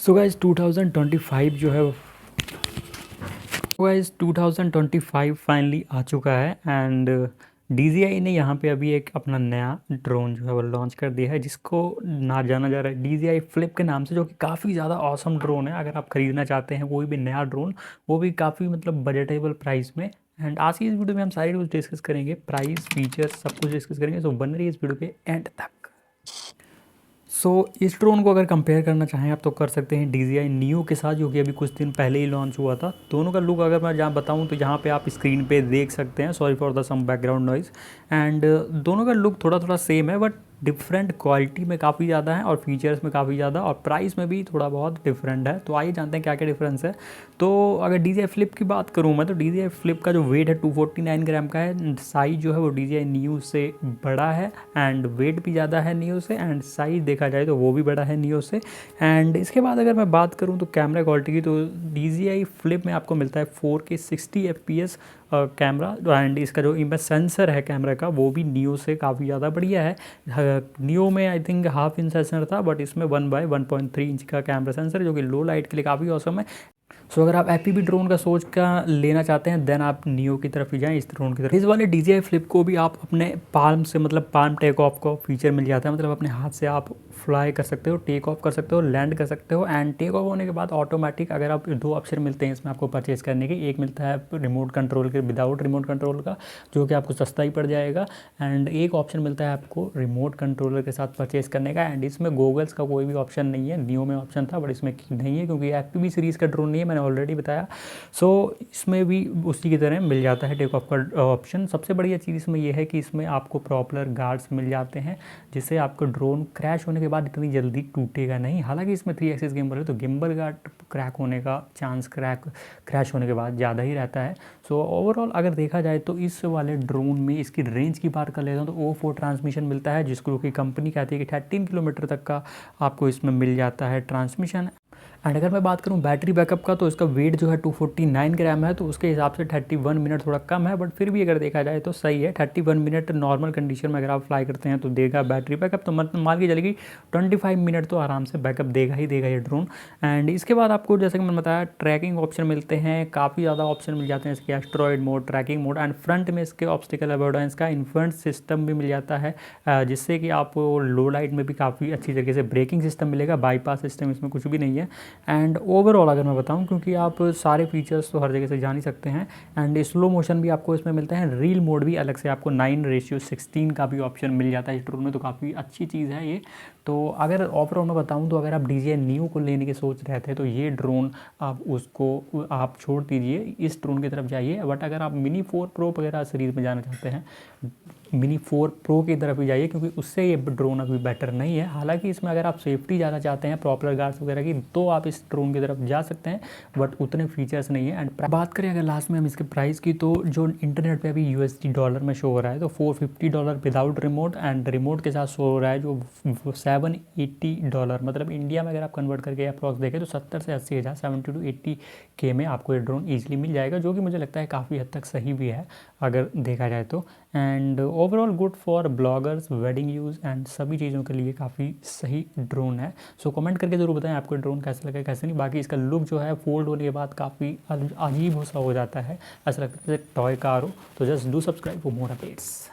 So guys 2025 जो है guys 2025 finally आ चुका है एंड DJI ने यहाँ पे अभी एक अपना नया ड्रोन जो है वो लॉन्च कर दिया है जिसको ना जाना जा रहा है DJI फ्लिप के नाम से, जो कि काफ़ी ज़्यादा ऑसम ड्रोन है। अगर आप ख़रीदना चाहते हैं कोई भी नया ड्रोन, वो भी काफ़ी मतलब बजटेबल प्राइस में। एंड आज की इस वीडियो में हम सारी कुछ डिस्कस करेंगे, प्राइस फीचर्स सब कुछ डिस्कस करेंगे। सो बन रही है इस वीडियो के एंड तक। इस ड्रोन को अगर कंपेयर करना चाहें आप तो कर सकते हैं DJI Neo के साथ, जो कि अभी कुछ दिन पहले ही लॉन्च हुआ था। दोनों का लुक अगर मैं जहाँ बताऊँ तो यहाँ पे आप स्क्रीन पे देख सकते हैं, sorry for the some background noise. And दोनों का लुक थोड़ा थोड़ा सेम है, बट डिफरेंट क्वालिटी में काफ़ी ज़्यादा है और फीचर्स में काफ़ी ज़्यादा, और प्राइस में भी थोड़ा बहुत डिफरेंट है। तो आइए जानते हैं क्या क्या डिफरेंस है। तो अगर DJI फ्लिप की बात करूँ मैं, तो DJI फ्लिप का जो वेट है 249 ग्राम का है। साइज़ जो है वो DJI Neo से बड़ा है एंड वेट भी ज़्यादा है Neo से, एंड साइज़ देखा जाए तो वो भी बड़ा है Neo से। एंड इसके बाद अगर मैं बात करूँ तो कैमरा क्वालिटी की, तो DJI फ्लिप में आपको मिलता है 4K 60 FPS कैमरा, एंड इसका जो इमेज सेंसर है कैमरा का वो भी Neo से काफ़ी ज़्यादा बढ़िया है। Neo में I think half inch sensor था, बट इसमें 1/1.3 इंच का कैमरा सेंसर, जो कि लो लाइट के लिए काफ़ी औसम है। सो अगर आप FPV ड्रोन का सोच का लेना चाहते हैं देन आप Neo की तरफ ही जाएं, इस ड्रोन की तरफ। इस वाले DJI फ्लिप को भी आप अपने पाल्म से, मतलब पाल्म टेक ऑफ का फीचर मिल जाता है, मतलब अपने हाथ से आप फ्लाई कर सकते हो, टेक ऑफ कर सकते हो, लैंड कर सकते हो। एंड टेक ऑफ होने के बाद ऑटोमेटिक, अगर आप दो ऑप्शन मिलते हैं इसमें आपको परचेज़ करने के, एक मिलता है रिमोट कंट्रोल के, विदाउट रिमोट कंट्रोल का, जो कि आपको सस्ता ही पड़ जाएगा। एंड एक ऑप्शन मिलता है आपको रिमोट कंट्रोलर के साथ परचेज़ करने का। एंड इसमें गूगल्स का कोई भी ऑप्शन नहीं है। Neo में ऑप्शन था बट इसमें नहीं है, क्योंकि FPV सीरीज़ का ड्रोन नहीं है, मैंने ऑलरेडी बताया। इसमें भी उसी की तरह मिल जाता है टेक ऑफ का ऑप्शन। सबसे बढ़िया चीज़ इसमें यह है कि इसमें आपको प्रॉपर गार्ड्स मिल जाते हैं, जिससे आपको ड्रोन क्रैश होने के बाद इतनी जल्दी टूटेगा नहीं। हालांकि इसमें 3 एक्सिस गिम्बल है, तो गिम्बल गार्ड क्रैक होने का चांस क्रैश होने के बाद ज़्यादा ही रहता है। ओवरऑल अगर देखा जाए तो इस वाले ड्रोन में इसकी रेंज की बात कर लेता हूँ तो O4 ट्रांसमिशन मिलता है, जिसको कि कंपनी कहती है कि 13 किलोमीटर तक का आपको इसमें मिल जाता है ट्रांसमिशन। एंड अगर मैं बात करूं बैटरी बैकअप का, तो इसका वेट जो है 249 ग्राम है, तो उसके हिसाब से 31 मिनट थोड़ा कम है, बट फिर भी अगर देखा जाए तो सही है। 31 मिनट नॉर्मल कंडीशन में अगर आप फ्लाई करते हैं तो देगा बैटरी बैकअप, तो मतलब मान के चलेगी 25 मिनट तो आराम से बैकअप देगा ही देगा ये ड्रोन। एंड इसके बाद आपको जैसे कि मैंने बताया ट्रैकिंग ऑप्शन मिलते हैं, काफ़ी ज़्यादा ऑप्शन मिल जाते हैं इसके, asteroid mode, tracking mode. And front में इसके ऑब्स्टिकल अवॉइडेंस का इन्फ्रंट सिस्टम भी मिल जाता है, जिससे कि आपको लो लाइट में भी काफ़ी अच्छी तरीके से ब्रेकिंग सिस्टम मिलेगा। बाईपास सिस्टम इसमें कुछ भी नहीं है। एंड ओवरऑल अगर मैं बताऊं, क्योंकि आप सारे फीचर्स तो हर जगह से जान ही सकते हैं, एंड स्लो मोशन भी आपको इसमें मिलता है। रील मोड भी अलग से आपको 9:16 का भी ऑप्शन मिल जाता है इस ड्रोन में, तो काफ़ी अच्छी चीज़ है ये। तो अगर ओवरऑल मैं बताऊं तो अगर आप DJI Neo को लेने की सोच रहे थे तो ये ड्रोन आप छोड़ दीजिए, इस ड्रोन की तरफ जाइए। बट अगर आप Mini 4 Pro वगैरह सीरीज़ में जाना चाहते हैं, Mini 4 Pro की तरफ ही जाइए, क्योंकि उससे ये ड्रोन अभी बेटर नहीं है। हालांकि इसमें अगर आप सेफ्टी ज़्यादा चाहते हैं, प्रॉपर गार्ड्स वगैरह की, तो आप इस ड्रोन की तरफ जा सकते हैं, बट उतने फीचर्स नहीं है। एंड बात करें अगर लास्ट में हम इसके प्राइस की, तो जो इंटरनेट पे अभी USD डॉलर में शो हो रहा है, तो $450 विदाउट रिमोट, एंड रिमोट के साथ शो हो रहा है जो $780, मतलब इंडिया में अगर आप कन्वर्ट करके अप्रॉक्स देखें तो 70 से 80 हज़ार, 70 to 80K में आपको ये ड्रोन ईजिली मिल जाएगा, जो कि मुझे लगता है काफ़ी हद तक सही भी है अगर देखा जाए तो। And overall good for bloggers, wedding use and सभी चीज़ों के लिए काफ़ी सही ड्रोन है। सो कमेंट करके ज़रूर बताएं आपको ड्रोन कैसा लगा कैसे नहीं। बाकी इसका लुक जो है फोल्ड होने के बाद काफ़ी अजीब सा हो जाता है, ऐसा लगता है जैसे टॉय कार हो। तो just do subscribe for more updates.